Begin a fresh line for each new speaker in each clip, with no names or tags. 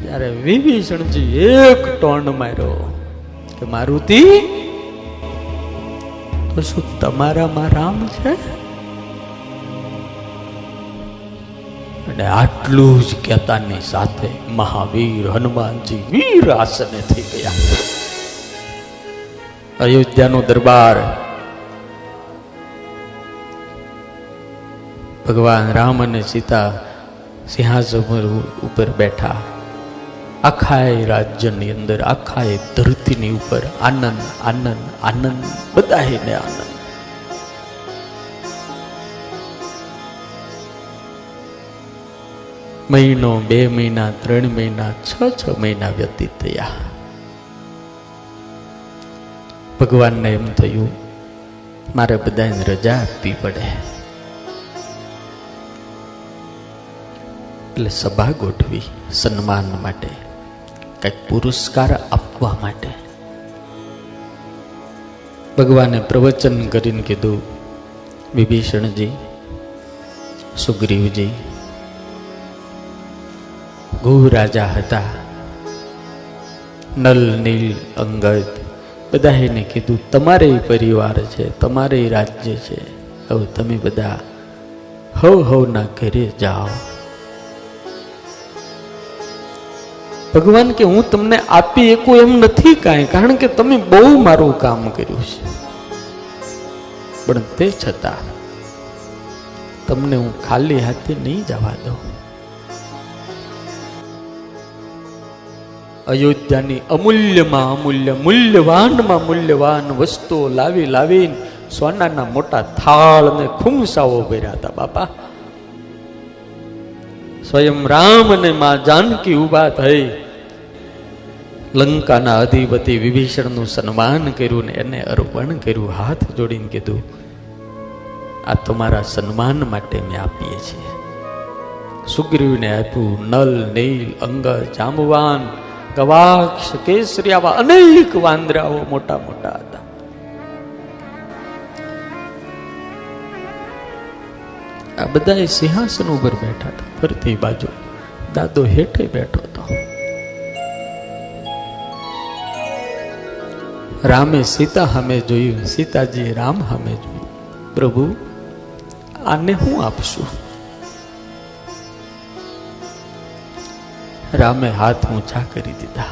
ત્યારે વિભીષણજી એક ટોન માર્યો કે મારુતિ, તો શું તમારામાં રામ છે? અને આટલું જ કહેતાની સાથે મહાવીર હનુમાનજી વીર આસને થઈ ગયા. અયોધ્યાનો દરબાર, ભગવાન રામ અને સીતા સિંહાસન ઉપર બેઠા. આખા રાજ્યની અંદર, આખા ધરતીની ઉપર આનંદ આનંદ આનંદ, બધાને આનંદ. મહિનો, 2 મહિના, 3 મહિના, 6 મહિના વ્યતીત થયા. ભગવાનને એમ થયું મારે બધાને રજા આપવી પડે, એટલે સભા ગોઠવી સન્માન માટે, કંઈક પુરસ્કાર આપવા માટે. ભગવાને પ્રવચન કરીને કીધું, વિભીષણજી, સુગ્રીવજી, ગૌ રાજા હતા, નલ, નીલ, અંગદ, બધાને કીધું તમારે પરિવાર છે, તમારે રાજ્ય છે, હવે તમે બધા હવના ઘરે જાઓ. ભગવાન કે હું તમને આપી એકું એમ નથી કાંઈ, કારણ કે તમે બહુ મારું કામ કર્યું છે, પણ તે છતાં તમને હું ખાલી હાથે નહીં જવા દઉં. અયોધ્યાની અમૂલ્યમાં અમૂલ્ય, મૂલ્યવાનમાં મૂલ્યવાન વસ્તુઓ લાવી લાવીને સોનાના મોટા થાળ અને ખુમસાઓ ભર્યા હતા. બાપા, સ્વયં રામ અને માં જાનકી ઉભા થઈ લંકાના અધિપતિ વિભીષણનું સન્માન કર્યું ને એને અર્પણ કર્યું. હાથ જોડીને કીધું, આ તમારા સન્માન માટે મેં આપીએ છીએ. સુગ્રીવને આપ્યું. નલ, નીલ, અંગદ, જાંબવાન, ગવાક્ષ, કેસરી, આવા અનેક વાંદરાઓ મોટા મોટા હતા. આ બધા સિંહાસન ઉપર બેઠા હતા. ફરતી બાજુ દાદો હેઠે બેઠો હતો. રામે સીતા સામે જોયું, સીતાજી રામ સામે જોયું. પ્રભુ, આને હું આપશું? रामे हाथ ऊंचा कर दिया,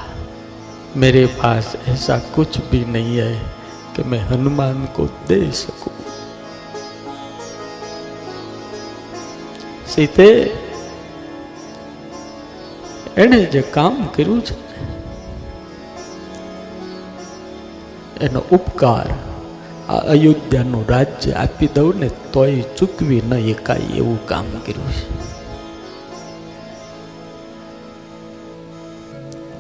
मेरे पास ऐसा कुछ भी नहीं है कि मैं हनुमान को दे सकूं. सीते एने जे काम कर्યું છે એનો ઉપકાર આ અયોધ્યાનું રાજ્ય આપી દઉં ને તોય ચૂકવી ન એકાય એવું કામ કર્યું છે.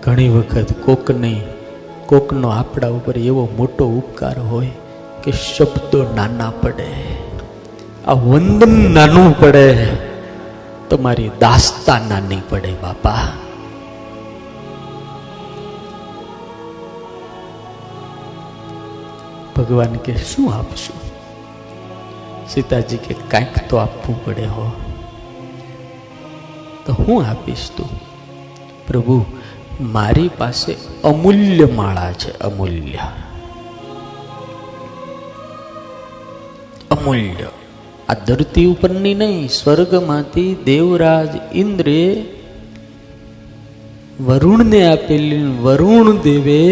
ઘણી વખત કોકનો આપણા ઉપર એવો મોટો ઉપકાર હોય કે શબ્દો નાના પડે, આ વંદન નાનું પડે, તમારી દાસ્તા નાની પડે. બાપા, ભગવાન કે શું આપશું? સીતાજી કે કાંઈક તો આપવું પડે હો. તો હું આપીશ તું? પ્રભુ, મારી પાસે અમૂલ્ય માળા છે, અમૂલ્ય અમૂલ્ય. આ ધરતી ઉપરની નહીં, સ્વર્ગમાંથી દેવરાજ ઇન્દ્રે વરુણને આપેલી, વરુણ દેવે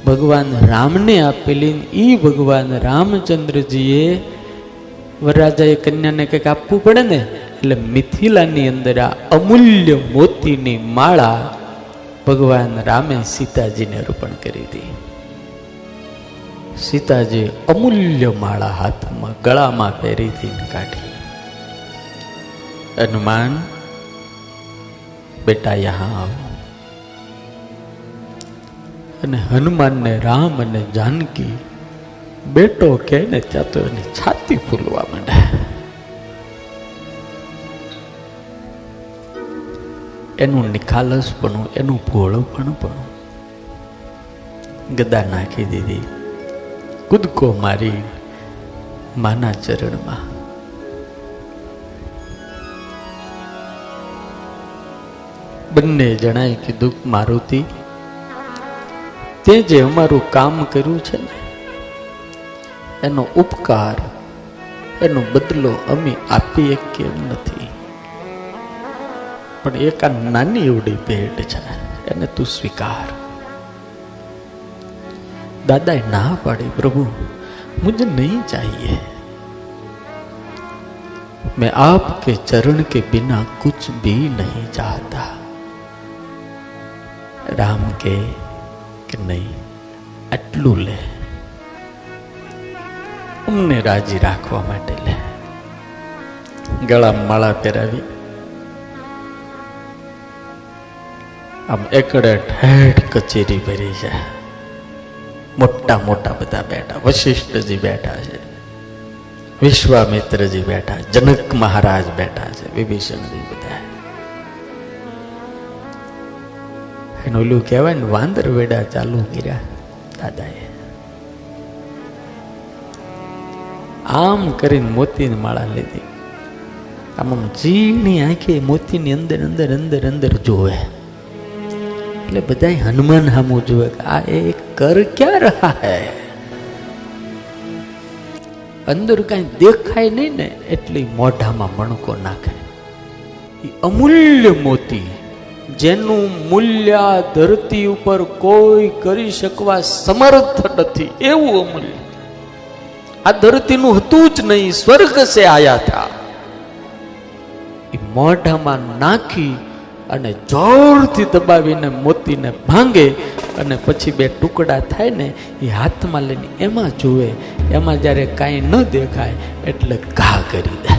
ભગવાન રામને આપેલી, ઈ ભગવાન રામચંદ્રજીએ વરરાજાએ કન્યાને કંઈક આપવું પડે ને, એટલે મિથિલાની અંદર આ અમૂલ્ય મોતીની માળા ભગવાન રામે સીતાજીને અર્પણ કરી હતી. સીતાજી અમૂલ્ય માળા હાથમાં ગળામાં પહેરીથી કાઢી. હનુમાન, બેટા યહાં આવો. અને હનુમાનને રામ અને જાનકી બેટો કહે ને ત્યાં તો એની છાતી ફૂલવા માંડે. એનું નિખાલસપણું, એનું ભોળુપણું. ગદા નાખી દીધી, કૂદકો મારી માના ચરણમાં. બંને જણાએ કીધું, મારુતિ, તે જે અમારું કામ કર્યું છે ને એનો ઉપકાર, એનો બદલો અમે આપીએ કેમ નથી, પણ એક આ નાની એવડી ભેટ છે એને તું સ્વીકાર. દાદાએ ના પાડી, પ્રભુ मुझे नहीं चाहिए, मैं आपके चरण के बिना कुछ भी नहीं चाहता. राम के नहीं, આટલું લે, અમને રાજી રાખવા માટે લે. ગળામાં માળા પહેરાવી, આમ એકડે ઠેઠ કચેરી ભરી છે. મોટા મોટા બધા બેઠા, વશિષ્ઠજી બેઠા છે, વિશ્વામિત્રજી બેઠા, જનક મહારાજ બેઠા છે, વિભીષણજી બધા. એનું ઓલું કહેવાય ને, વાંદર વેડા ચાલુ કર્યા દાદાએ. આમ કરીને મોતીની માળા લીધી. આમ ઝીણી આંખે મોતીની અંદર અંદર અંદર અંદર જોવે. એટલે બધા હનુમાન સામું જોવે કે આ એ કર ક્યાં રહા હૈ. અંદર કઈ દેખાય નહીં ને એટલે મોઢામાં મણકો નાખે. અમૂલ્ય મોતી, જેનું મૂલ્ય ધરતી ઉપર કોઈ કરી શકવા સમર્થ નથી, એવું અમૂલ્ય. આ ધરતીનું હતું જ નહીં, સ્વર્ગ સે આયા થા. એ મોઢામાં નાખી અને જોરથી દબાવીને મોતીને ભાંગે અને પછી બે ટુકડા થાય ને એ હાથમાં લઈને એમાં જુએ. એમાં જ્યારે કાંઈ ન દેખાય એટલે ઘા કરી દે.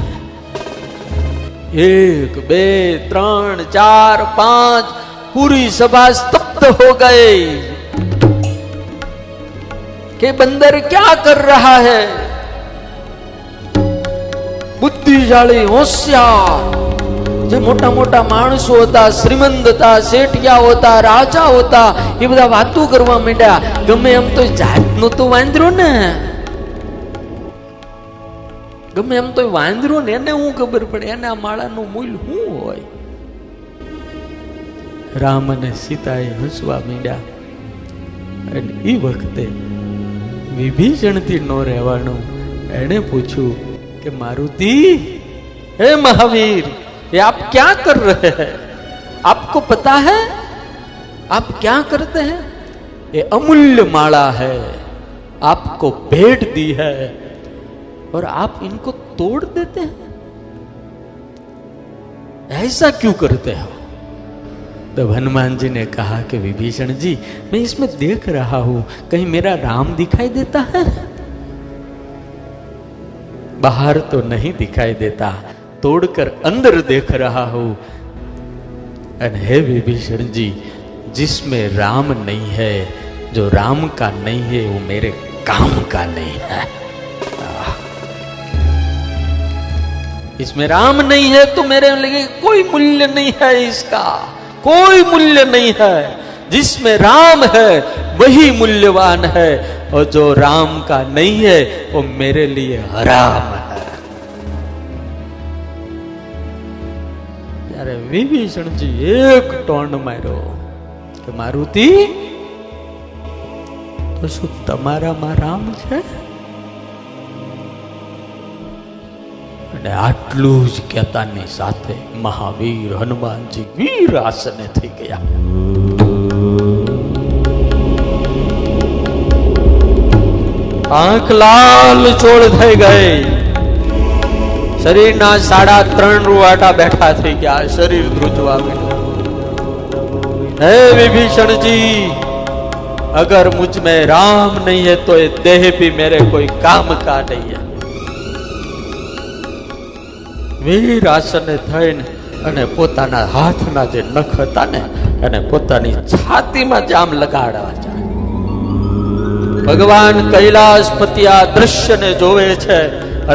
1 2 3 4 5 પૂરી સભા સ્તબ્ધ હો ગઈ કે બંદર ક્યાં કર રહા હૈ. બુદ્ધિશાળી, હોશિયાર, જે મોટા મોટા માણસો હતા, શ્રીમંત હતા, શેઠિયા હતા, રાજા હતા, એ બધા વાતો કરવા માંડ્યા. ગમે એમ તો જાતનો તો વાંદરો ને, ગમે એમ તો વાંદરો ને, એને હું ખબર પડે એને આ માળાનું મૂલ્ય શું હોય. રામ અને સીતાએ હસવા માંડ્યા. અને એ વખતે વિભીષણથી ન રહેવાનું. એને પૂછ્યું કે मारुति, हे महावीर, ये आप क्या कर रहे हैं? आपको पता है आप क्या करते हैं? ये अमूल्य माला है, आपको भेंट दी है और आप इनको तोड़ देते हैं, ऐसा क्यों करते हो? तब हनुमान जी ने कहा कि विभीषण जी, मैं इसमें देख रहा हूं कहीं मेरा राम दिखाई देता है? बाहर तो नहीं दिखाई देता, तोड़कर अंदर देख रहा हूं. और हे विभीषण जी, जिसमें राम नहीं है, जो राम का नहीं है, वो मेरे काम का नहीं है. इसमें राम नहीं है तो मेरे लिए कोई मूल्य नहीं है, इसका कोई मूल्य नहीं है. जिसमें राम है वही मूल्यवान है, और जो राम का नहीं है वो मेरे लिए हराम है. यार विभीषण जी एक टोन मारो कि मारुति, तो શું તમારામાં રામ છે? અને આટલું જ કહેતાની સાથે મહાવીર હનુમાનજી વીર આસને થઈ ગયા. આંખ લાલ ચોળ થઈ ગઈ. શરીરના 3.5 રૂવાટા બેઠા થઈ ગયા. શરીર ધ્રુજવા માંડ્યું. હે विभीषण जी, अगर मुझ में राम नहीं है तो ये देह भी मेरे कोई काम का नहीं है. વીર આસને થઈને અને પોતાના હાથના જે નખ હતા ને અને પોતાની છાતીમાં જામ લગાડવા જાય. ભગવાન કૈલાસપતિ આ દ્રશ્યને જોવે છે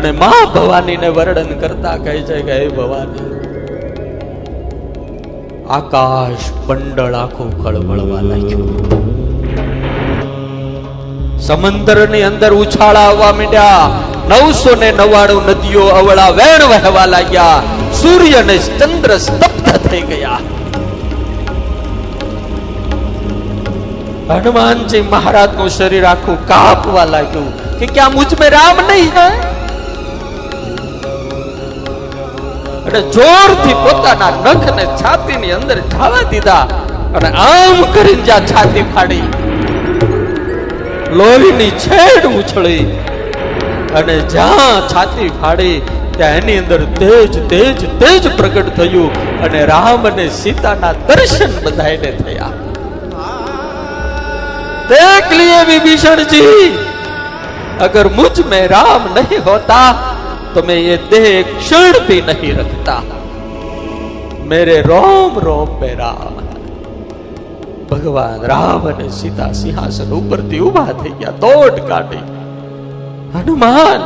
અને માં ભવાનીને વર્ણન કરતા કહે છે કે હે ભવાની, આકાશ મંડળ આખું ખળભળવા લાગ્યું. સમંદરની અંદર ઉછાળા આવવા માંડ્યા. 999 નદીઓ અવળા વેણ વહેવા લાગ્યા. સૂર્ય અને ચંદ્ર સ્તબ્ધ થઈ ગયા. હનુમાનજી મહારાજનું શરીર આખું કાપવા લાગ્યું કે क्या मुझ में राम नहीं है? અને જોરથી પોતાના નખને છાતીની અંદર ઢાવા દીધા અને આમ કરીને જ્યાં છાતી ફાડી, લોહીની છેડ ઉછળી અને જ્યાં છાતી ફાડી ત્યાં એની અંદર તેજ તેજ તેજ પ્રગટ થયું અને રામ અને સીતાના દર્શન બધાને થયા. देख लिए विभीषण जी, अगर मुझ में राम नहीं होता तो मैं ये देह क्षण भी नहीं रखता. मेरे रोम रोम में राम है. भगवान राम ने सीता सिंहासन ऊपर थी उभा થઈ ગયા, દોડ કાઢી. हनुमान,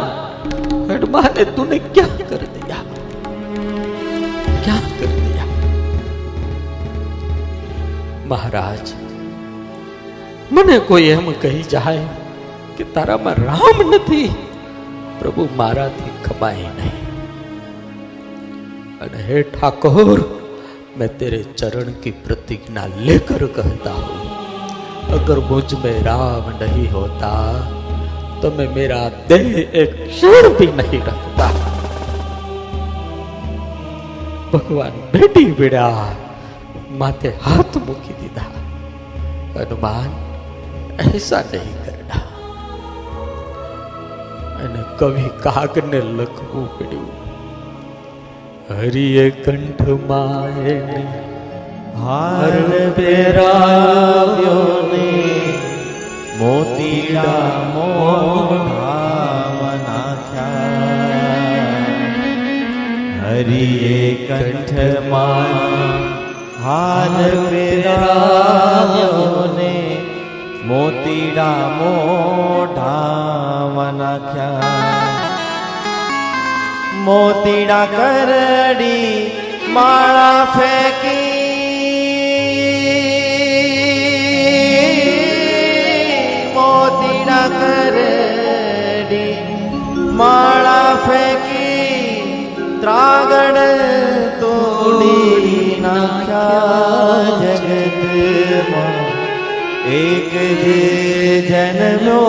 हनुमान ने तूने क्या कर दिया, क्या कर दिया? महाराज, મને કોઈ એમ કહી જાય કે તારામાં રામ નથી, પ્રભુ મારાથી ખમાય નહીં. અને हे ठाकुर, मैं तेरे चरण की प्रतिज्ञा लेकर कहता हूं, अगर मुझ में राम नहीं होता तो मैं मेरा देह एक क्षण भी नहीं रखता. भगवान बेटी बेड़ा माथे हाथ મૂકી દીધા. हनुमान, ऐसा नहीं करना. અને કવિ કાગને લખવું પડ્યું, હરિએ કંઠમાં એને હાર પહેરાવ્યો ને મોતીડા મોઢામાં નાખ્યા. હરિએ કંઠમાં હાર પહેરાવ્યો ને મોતીડા મોઢામાં નાખ્યા. મોતીડા કરડી માળા ફેંકી, મોતીડા કરડી માળા ફેંકી, ત્રાગડ તોડી નાખ્યા જગતમાં. एक जे जन्मो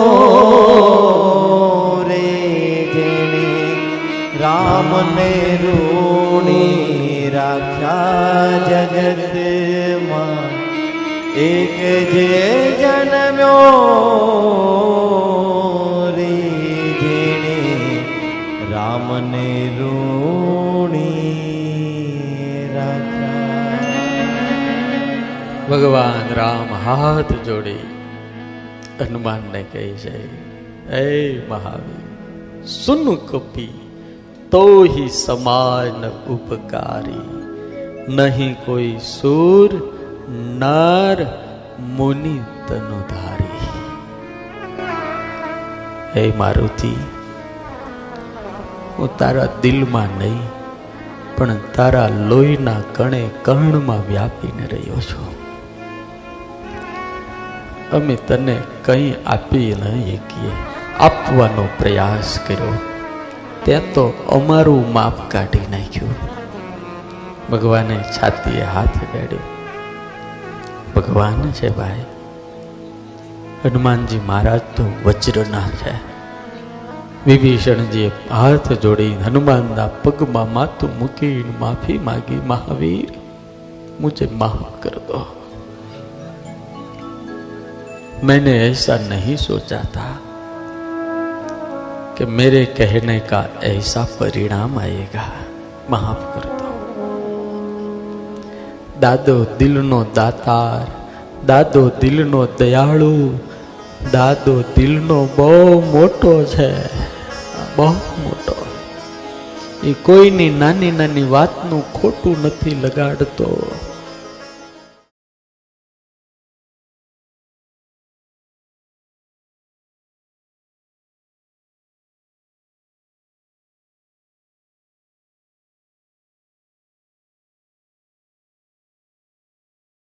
रे जेने राम ने रूणी राख्या जगत में. एक जे जन्म्यो रे जेने राम ने रूणी राख्या. भगवान राम हाथ जोड़ी हनुमान ने कही છે, એ મહાવીર, સુન કપી તો ही સમાન ઉપકારી, નહીં કોઈ સુર નર મુનિ તનુધારી. હે મારુતિ, હું તારા દિલમાં નહીં પણ તારા લોહીના કણે કર્ણમાં વ્યાપીને રહ્યો છું. અમે તને કંઈ આપી નહીં શકીએ, આપવાનો પ્રયાસ કર્યો ત્યાં તો અમારું માપ કાઢી નાખ્યું. ભગવાને છાતીએ હાથ અડાડ્યો. ભગવાન છે ભાઈ, હનુમાનજી મહારાજ તો વજ્રના છે. વિભીષણજીએ હાથ જોડી હનુમાનના પગમાં માથું મૂકીને માફી માગી, મહાવીર મુझे माफ कर दो, मैंने ऐसा नहीं सोचा था कि मेरे कहने का ऐसा परिणाम आएगा, माफ कर दो. दादो दिलनो दातार, दादो दिलनो दयाळु, दादो दिलनो બહુ મોટો છે, બહુ મોટો. એ કોઈની નાની નાની વાતનું ખોટું નથી લગાડતો.